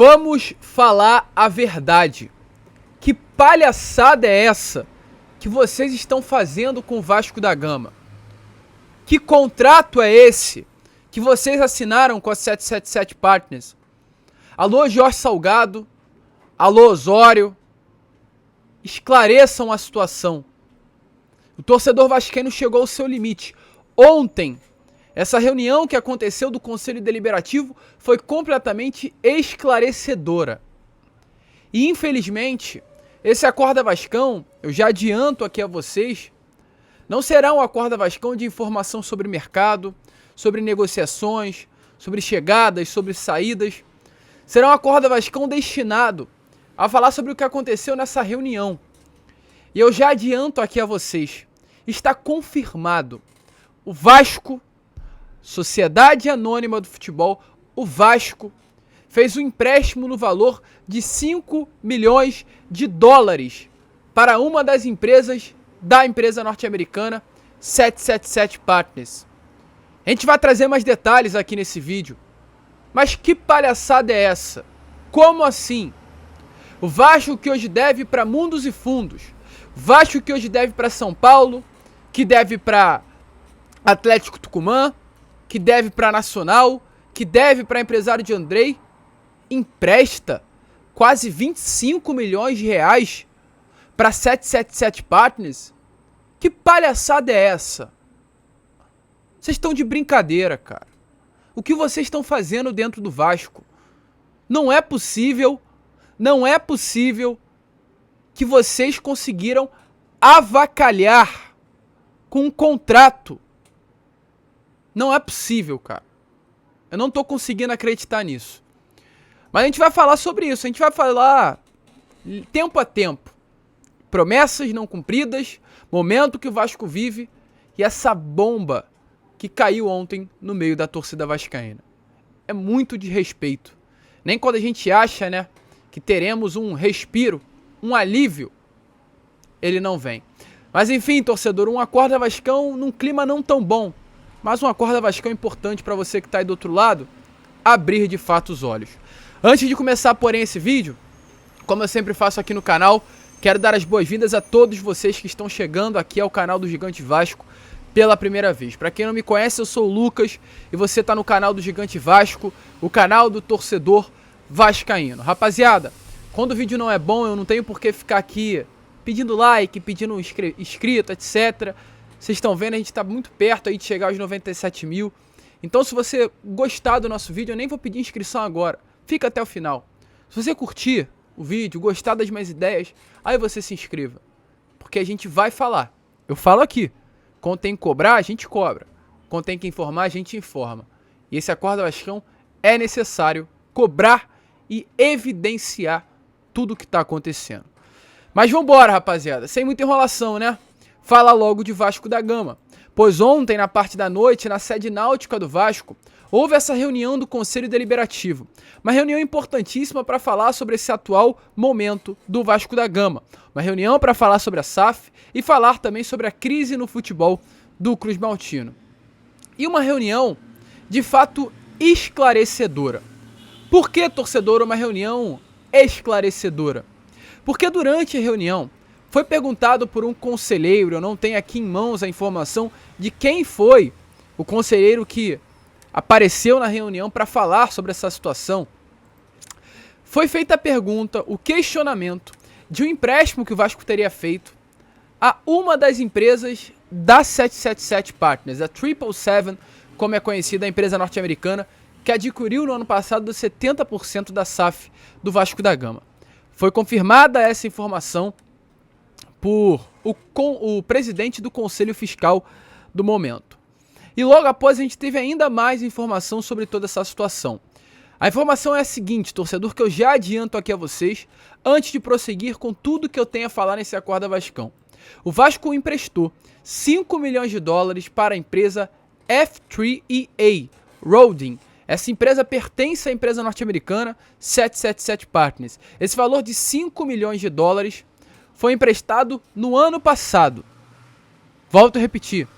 Vamos falar a verdade. Que palhaçada é essa que vocês estão fazendo com o Vasco da Gama? Que contrato é esse que vocês assinaram com a 777 Partners? Alô, Jorge Salgado. Alô, Osório. Esclareçam a situação. O torcedor vascaíno chegou ao seu limite. Ontem, essa reunião que aconteceu do Conselho Deliberativo foi completamente esclarecedora. E infelizmente, esse Acorda Vascão, eu já adianto aqui a vocês, não será um Acorda Vascão de informação sobre mercado, sobre negociações, sobre chegadas, sobre saídas. Será um Acorda Vascão destinado a falar sobre o que aconteceu nessa reunião. E eu já adianto aqui a vocês, está confirmado. O Vasco, Sociedade Anônima do Futebol, o Vasco, fez um empréstimo no valor de 5 milhões de dólares para uma das empresas da empresa norte-americana 777 Partners. A gente vai trazer mais detalhes aqui nesse vídeo. Mas que palhaçada é essa? Como assim? O Vasco que hoje deve para mundos e fundos. Vasco que hoje deve para São Paulo, que deve para Atlético Tucumã, que deve para Nacional, que deve para empresário de Andrei, empresta quase 25 milhões de reais para 777 Partners? Que palhaçada é essa? Vocês estão de brincadeira, cara. O que vocês estão fazendo dentro do Vasco? Não é possível que vocês conseguiram avacalhar com um contrato. Não é possível, cara. Eu não tô conseguindo acreditar nisso. Mas a gente vai falar sobre isso. A gente vai falar tempo a tempo. Promessas não cumpridas, momento que o Vasco vive e essa bomba que caiu ontem no meio da torcida vascaína. É muito desrespeito. Nem quando a gente acha, né, que teremos um respiro, um alívio, ele não vem. Mas enfim, torcedor, um Acorda Vascão num clima não tão bom. Mas um Acorda Vascão importante para você que está aí do outro lado, abrir de fato os olhos. Antes de começar, porém, esse vídeo, como eu sempre faço aqui no canal, quero dar as boas-vindas a todos vocês que estão chegando aqui ao canal do Gigante Vasco pela primeira vez. Para quem não me conhece, eu sou o Lucas e você está no canal do Gigante Vasco, o canal do torcedor vascaíno. Rapaziada, quando o vídeo não é bom, eu não tenho por que ficar aqui pedindo like, pedindo inscrito, etc. Vocês estão vendo, a gente está muito perto aí de chegar aos 97 mil. Então, se você gostar do nosso vídeo, eu nem vou pedir inscrição agora. Fica até o final. Se você curtir o vídeo, gostar das minhas ideias, aí você se inscreva. Porque a gente vai falar. Eu falo aqui. Quando tem que cobrar, a gente cobra. Quando tem que informar, a gente informa. E esse Acorda Vascão é necessário cobrar e evidenciar tudo o que está acontecendo. Mas vambora, rapaziada. Sem muita enrolação, né? Fala logo de Vasco da Gama. Pois ontem, na parte da noite, na sede náutica do Vasco, houve essa reunião do Conselho Deliberativo. Uma reunião importantíssima para falar sobre esse atual momento do Vasco da Gama. Uma reunião para falar sobre a SAF e falar também sobre a crise no futebol do Cruz Maltino. E uma reunião, de fato, esclarecedora. Por que, torcedor, uma reunião esclarecedora? Porque durante a reunião foi perguntado por um conselheiro, eu não tenho aqui em mãos a informação de quem foi o conselheiro que apareceu na reunião para falar sobre essa situação. Foi feita a pergunta, o questionamento de um empréstimo que o Vasco teria feito a uma das empresas da 777 Partners, a 777, como é conhecida, a empresa norte-americana, que adquiriu no ano passado 70% da SAF do Vasco da Gama. Foi confirmada essa informação por o presidente do Conselho Fiscal do momento. E logo após a gente teve ainda mais informação sobre toda essa situação. A informação é a seguinte, torcedor, que eu já adianto aqui a vocês, antes de prosseguir com tudo que eu tenho a falar nesse Acorda Vascão. O Vasco emprestou 5 milhões de dólares para a empresa F3EA Roading. Essa empresa pertence à empresa norte-americana 777 Partners. Esse valor de 5 milhões de dólares foi emprestado no ano passado. Volto a repetir.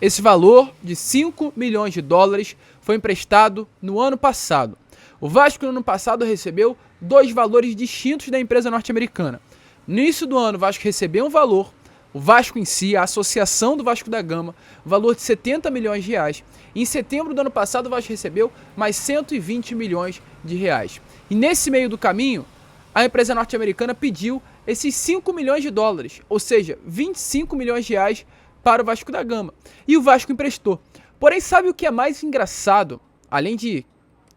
Esse valor de 5 milhões de dólares foi emprestado no ano passado. O Vasco no ano passado recebeu dois valores distintos da empresa norte-americana. No início do ano, o Vasco recebeu um valor, o Vasco em si, a associação do Vasco da Gama, valor de 70 milhões de reais. E em setembro do ano passado, o Vasco recebeu mais 120 milhões de reais. E nesse meio do caminho, a empresa norte-americana pediu esses 5 milhões de dólares, ou seja, 25 milhões de reais para o Vasco da Gama. E o Vasco emprestou. Porém, sabe o que é mais engraçado? Além de,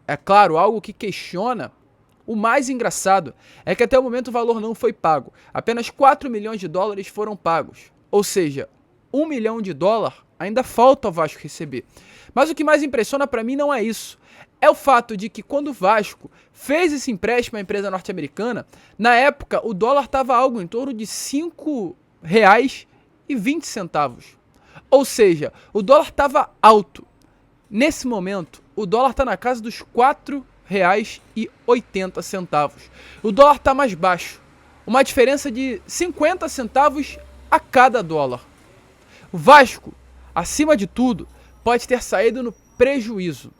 é claro, algo que questiona, o mais engraçado é que até o momento o valor não foi pago. Apenas 4 milhões de dólares foram pagos. Ou seja, 1 milhão de dólares ainda falta ao Vasco receber. Mas o que mais impressiona para mim não é isso. É o fato de que quando o Vasco fez esse empréstimo à empresa norte-americana, na época o dólar estava algo em torno de R$ 5,20. Ou seja, o dólar estava alto. Nesse momento, o dólar está na casa dos R$ 4,80. O dólar está mais baixo. Uma diferença de 50 centavos a cada dólar. O Vasco, acima de tudo, pode ter saído no prejuízo.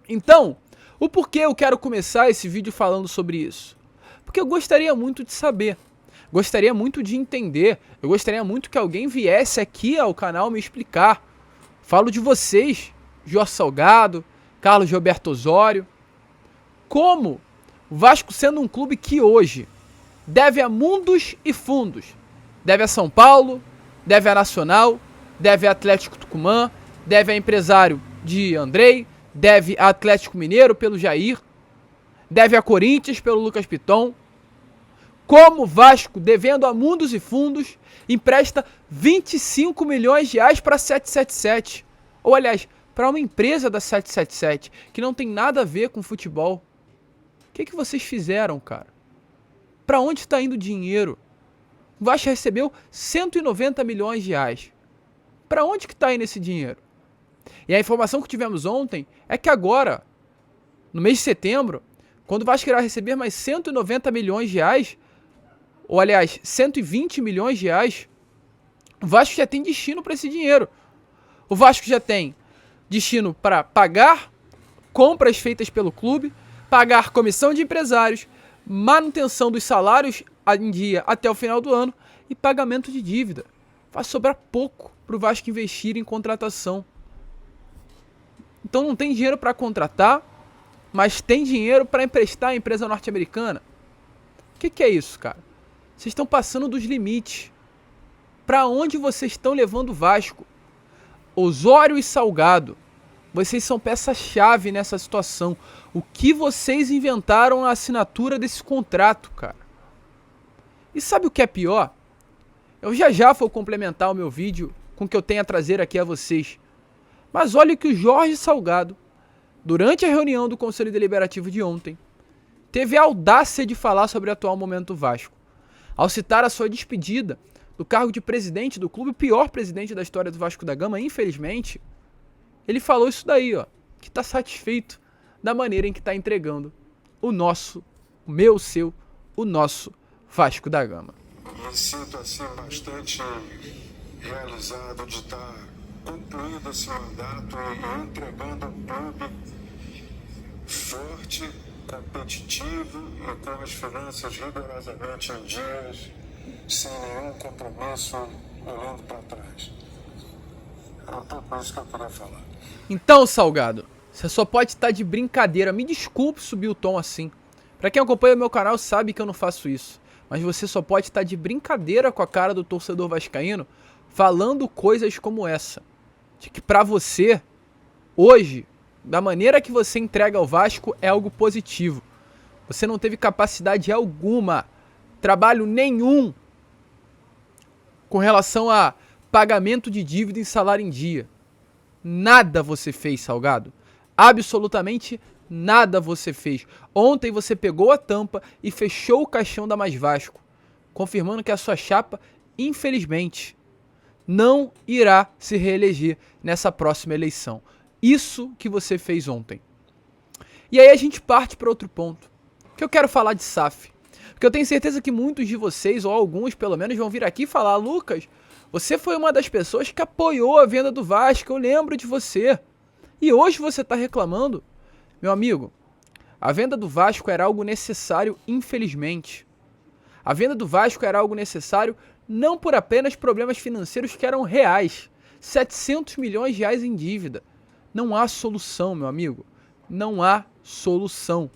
Então, o porquê eu quero começar esse vídeo falando sobre isso? Porque eu gostaria muito de saber, gostaria muito de entender, eu gostaria muito que alguém viesse aqui ao canal me explicar. Falo de vocês, Jorge Salgado, Carlos Roberto Osório. Como o Vasco, sendo um clube que hoje deve a mundos e fundos, deve a São Paulo, deve a Nacional, deve a Atlético Tucumã, deve a empresário de Andrei, deve a Atlético Mineiro pelo Jair, deve a Corinthians pelo Lucas Piton. Como o Vasco, devendo a mundos e fundos, empresta 25 milhões de reais para a 777. Ou, aliás, para uma empresa da 777, que não tem nada a ver com futebol. O que vocês fizeram, cara? Para onde está indo o dinheiro? O Vasco recebeu 190 milhões de reais. Para onde que está indo esse dinheiro? E a informação que tivemos ontem é que agora, no mês de setembro, quando o Vasco irá receber mais 190 milhões de reais, ou aliás, 120 milhões de reais, o Vasco já tem destino para esse dinheiro. O Vasco já tem destino para pagar compras feitas pelo clube, pagar comissão de empresários, manutenção dos salários em dia até o final do ano e pagamento de dívida. Vai sobrar pouco para o Vasco investir em contratação. Então não tem dinheiro para contratar, mas tem dinheiro para emprestar à empresa norte-americana. O que é isso, cara? Vocês estão passando dos limites. Para onde vocês estão levando o Vasco? Osório e Salgado, vocês são peça-chave nessa situação. O que vocês inventaram na assinatura desse contrato, cara? E sabe o que é pior? Eu já vou complementar o meu vídeo com o que eu tenho a trazer aqui a vocês. Mas olha que o Jorge Salgado, durante a reunião do Conselho Deliberativo de ontem, teve a audácia de falar sobre o atual momento do Vasco. Ao citar a sua despedida do cargo de presidente do clube, o pior presidente da história do Vasco da Gama, infelizmente, ele falou isso daí, ó, que está satisfeito da maneira em que está entregando o nosso Vasco da Gama. Me sinto assim bastante realizado de estar concluindo esse mandato e entregando um clube forte, competitivo e com as finanças rigorosamente em dias, sem nenhum compromisso olhando para trás. Era tudo isso que eu queria falar. Então, Salgado, você só pode estar de brincadeira. Me desculpe subir o tom assim. Pra quem acompanha o meu canal sabe que eu não faço isso. Mas você só pode estar de brincadeira com a cara do torcedor vascaíno falando coisas como essa. De que pra você, hoje, da maneira que você entrega ao Vasco é algo positivo. Você não teve capacidade alguma, trabalho nenhum com relação a pagamento de dívida em salário em dia. Nada você fez, Salgado. Absolutamente nada você fez. Ontem você pegou a tampa e fechou o caixão da Mais Vasco, confirmando que a sua chapa, infelizmente, não irá se reeleger nessa próxima eleição. Isso que você fez ontem. E aí a gente parte para outro ponto, que eu quero falar de SAF. Porque eu tenho certeza que muitos de vocês, ou alguns pelo menos, vão vir aqui e falar: Lucas, você foi uma das pessoas que apoiou a venda do Vasco, eu lembro de você. E hoje você está reclamando? Meu amigo, a venda do Vasco era algo necessário, infelizmente. A venda do Vasco era algo necessário não por apenas problemas financeiros que eram reais. 700 milhões de reais em dívida. Não há solução, meu amigo. Não há solução.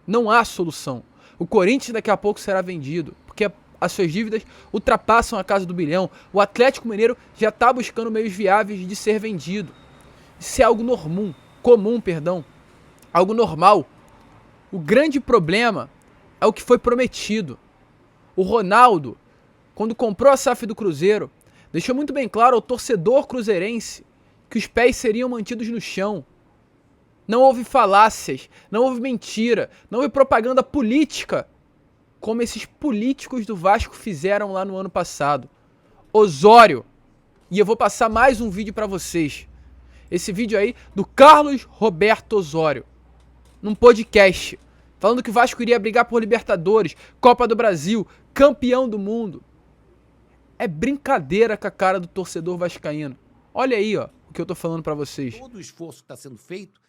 Não há solução. O Corinthians daqui a pouco será vendido, porque as suas dívidas ultrapassam a casa do bilhão. O Atlético Mineiro já está buscando meios viáveis de ser vendido. Isso é algo comum, algo normal. O grande problema é o que foi prometido. O Ronaldo, quando comprou a SAF do Cruzeiro, deixou muito bem claro ao torcedor cruzeirense que os pés seriam mantidos no chão. Não houve falácias, não houve mentira, não houve propaganda política, como esses políticos do Vasco fizeram lá no ano passado. Osório. E eu vou passar mais um vídeo pra vocês. Esse vídeo aí do Carlos Roberto Osório, num podcast, falando que o Vasco iria brigar por Libertadores, Copa do Brasil, campeão do mundo. É brincadeira com a cara do torcedor vascaíno. Olha aí, ó, o que eu tô falando pra vocês. Todo o esforço que está sendo feito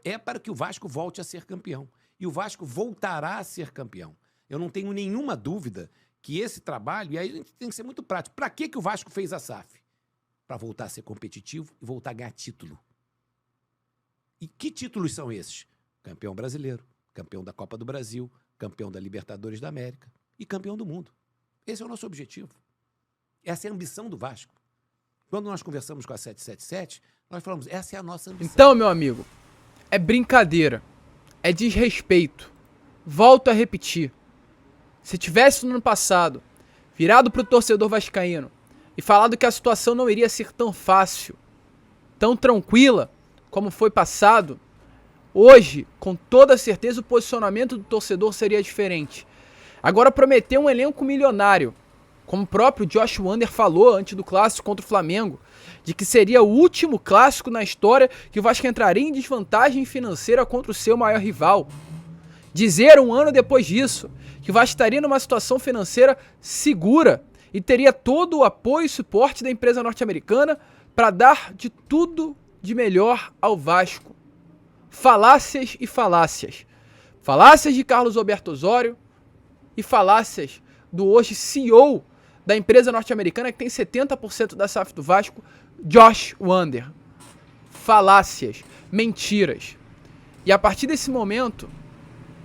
é para que o Vasco volte a ser campeão. E o Vasco voltará a ser campeão. Eu não tenho nenhuma dúvida que esse trabalho, e aí a gente tem que ser muito prático. Para que o Vasco fez a SAF? Para voltar a ser competitivo e voltar a ganhar título. E que títulos são esses? Campeão brasileiro, campeão da Copa do Brasil, campeão da Libertadores da América e campeão do mundo. Esse é o nosso objetivo. Essa é a ambição do Vasco. Quando nós conversamos com a 777, nós falamos, essa é a nossa ambição. Então, meu amigo, é brincadeira, é desrespeito. Volto a repetir. Se tivesse no ano passado virado pro torcedor vascaíno e falado que a situação não iria ser tão fácil, tão tranquila como foi passado, hoje, com toda certeza, o posicionamento do torcedor seria diferente. Agora prometer um elenco milionário, como o próprio Josh Wander falou antes do clássico contra o Flamengo, de que seria o último clássico na história que o Vasco entraria em desvantagem financeira contra o seu maior rival. Dizer um ano depois disso que o Vasco estaria numa situação financeira segura e teria todo o apoio e suporte da empresa norte-americana para dar de tudo de melhor ao Vasco. Falácias e falácias. Falácias de Carlos Roberto Osório e falácias do hoje CEO da empresa norte-americana que tem 70% da SAF do Vasco, Josh Wander. Falácias, mentiras. E a partir desse momento,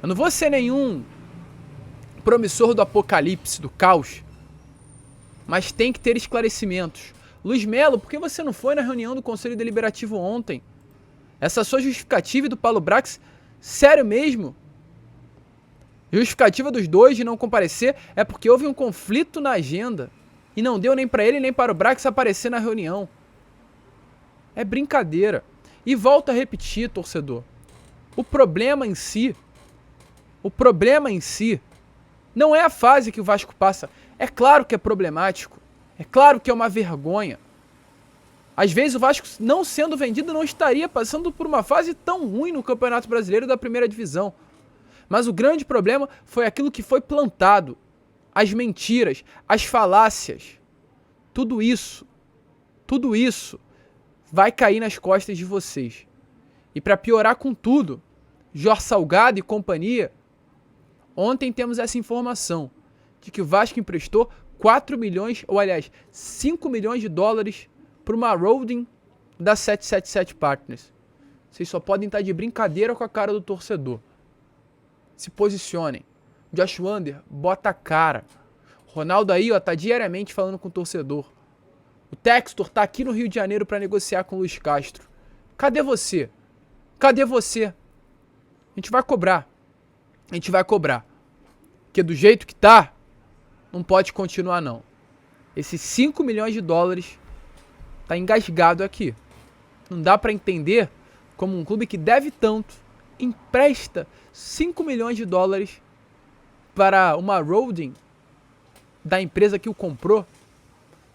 eu não vou ser nenhum promissor do apocalipse, do caos, mas tem que ter esclarecimentos. Luiz Melo, por que você não foi na reunião do Conselho Deliberativo ontem? Essa sua justificativa e do Paulo Brax, sério mesmo? Justificativa dos dois de não comparecer é porque houve um conflito na agenda e não deu nem para ele nem para o Brax aparecer na reunião. É brincadeira. E volto a repetir, torcedor. O problema em si não é a fase que o Vasco passa. É claro que é problemático. É claro que é uma vergonha. Às vezes o Vasco, não sendo vendido, não estaria passando por uma fase tão ruim no Campeonato Brasileiro da Primeira Divisão. Mas o grande problema foi aquilo que foi plantado. As mentiras, as falácias. Tudo isso vai cair nas costas de vocês. E para piorar com tudo, Jorge Salgado e companhia, ontem temos essa informação de que o Vasco emprestou 4 milhões, ou aliás, 5 milhões de dólares para uma holding da 777 Partners. Vocês só podem estar de brincadeira com a cara do torcedor. Se posicionem. Josh Wander, bota a cara. Ronaldo aí, ó, tá diariamente falando com o torcedor. O Textor tá aqui no Rio de Janeiro para negociar com o Luiz Castro. Cadê você? Cadê você? A gente vai cobrar. Porque do jeito que tá, não pode continuar não. Esses 5 milhões de dólares tá engasgado aqui. Não dá para entender como um clube que deve tanto empresta 5 milhões de dólares para uma holding da empresa que o comprou.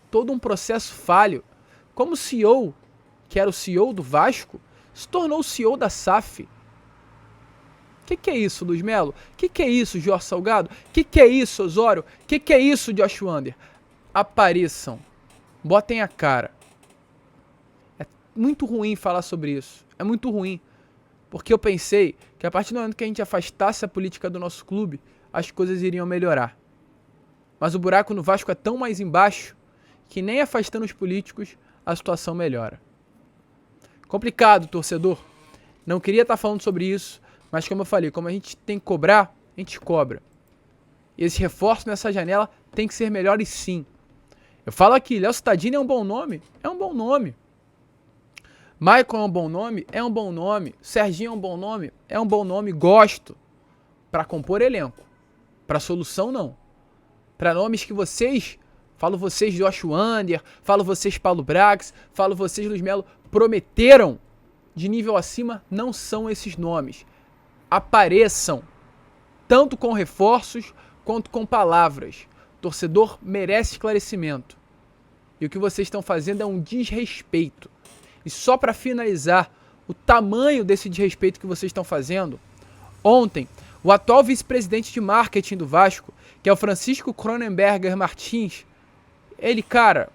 Todo um processo falho. Como o CEO, que era o CEO do Vasco, se tornou o CEO da SAF. Que é isso, Luiz Melo? Que é isso, Jorge Salgado? Que é isso, Osório? Que é isso, Josh Wander? Apareçam. Botem a cara. É muito ruim falar sobre isso. É muito ruim. Porque eu pensei que a partir do momento que a gente afastasse a política do nosso clube, as coisas iriam melhorar. Mas o buraco no Vasco é tão mais embaixo que nem afastando os políticos a situação melhora. Complicado, torcedor. Não queria estar falando sobre isso, mas como eu falei, como a gente tem que cobrar, a gente cobra. E esse reforço nessa janela tem que ser melhores sim. Eu falo aqui, Léo Cittadini é um bom nome? É um bom nome. Maicon é um bom nome? É um bom nome. Serginho é um bom nome? É um bom nome, gosto. Para compor elenco. Para solução, não. Para nomes que vocês, falo vocês Josh Wander, falo vocês Paulo Brax, falo vocês Luiz Melo, prometeram de nível acima, não são esses nomes. Apareçam, tanto com reforços quanto com palavras. O torcedor merece esclarecimento. E o que vocês estão fazendo é um desrespeito. E só para finalizar, o tamanho desse desrespeito que vocês estão fazendo, ontem, o atual vice-presidente de marketing do Vasco, que é o Francisco Cronenberger Martins, ele, cara,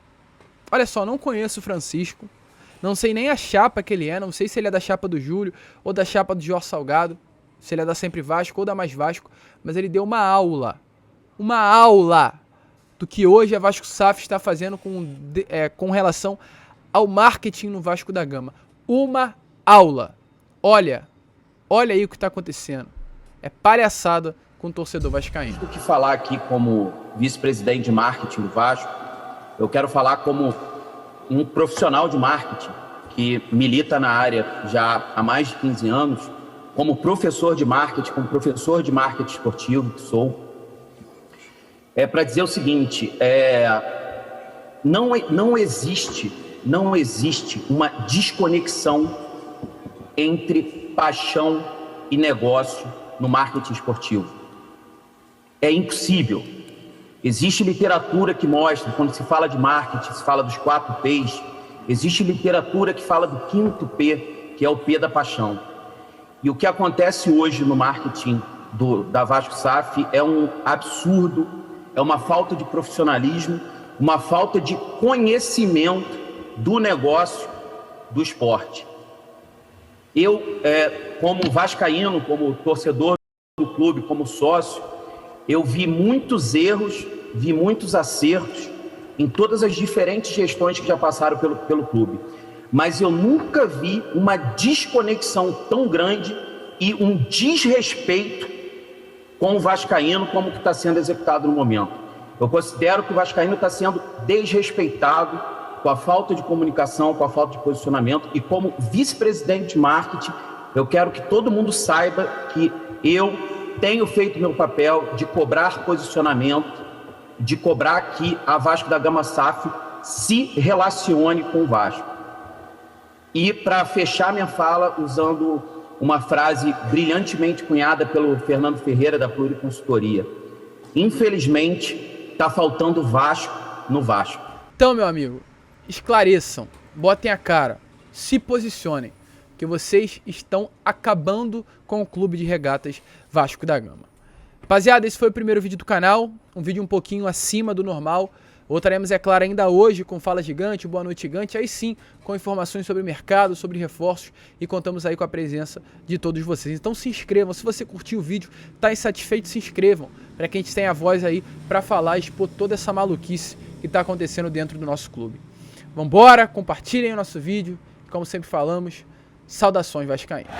olha só, não conheço o Francisco, não sei nem a chapa que ele é, não sei se ele é da chapa do Júlio ou da chapa do Jorge Salgado, se ele é da Sempre Vasco ou da Mais Vasco, mas ele deu uma aula do que hoje a Vasco SAF está fazendo com relação ao marketing no Vasco da Gama. Uma aula. Olha aí o que está acontecendo. É palhaçada com o torcedor vascaíno. Do que falar aqui como vice-presidente de marketing do Vasco, eu quero falar como um profissional de marketing que milita na área já há mais de 15 anos, como professor de marketing esportivo que sou. Para dizer o seguinte, não existe uma desconexão entre paixão e negócio no marketing esportivo. É impossível. Existe literatura que mostra, quando se fala de marketing, se fala dos 4 P's, existe literatura que fala do 5º P, que é o P da paixão. E o que acontece hoje no marketing da Vasco SAF é um absurdo, é uma falta de profissionalismo, uma falta de conhecimento do negócio do esporte. Eu, como vascaíno, como torcedor do clube, como sócio, eu vi muitos erros, vi muitos acertos em todas as diferentes gestões que já passaram pelo clube. Mas eu nunca vi uma desconexão tão grande e um desrespeito com o vascaíno como que está sendo executado no momento. Eu considero que o vascaíno está sendo desrespeitado com a falta de comunicação, com a falta de posicionamento, e como vice-presidente de marketing, eu quero que todo mundo saiba que eu tenho feito meu papel de cobrar posicionamento, de cobrar que a Vasco da Gama SAF se relacione com o Vasco. E para fechar minha fala, usando uma frase brilhantemente cunhada pelo Fernando Ferreira, da Pluriconsultoria: infelizmente, está faltando Vasco no Vasco. Então, meu amigo, esclareçam, botem a cara, se posicionem, que vocês estão acabando com o Clube de Regatas Vasco da Gama. Rapaziada, esse foi o primeiro vídeo do canal, um vídeo um pouquinho acima do normal. Voltaremos, é claro, ainda hoje com Fala Gigante, Boa Noite Gigante, aí sim, com informações sobre o mercado, sobre reforços, e contamos aí com a presença de todos vocês. Então se inscrevam, se você curtiu o vídeo, tá insatisfeito, se inscrevam, para que a gente tenha a voz aí para falar e expor toda essa maluquice que tá acontecendo dentro do nosso clube. Vambora, compartilhem o nosso vídeo, como sempre falamos, saudações vascaínas.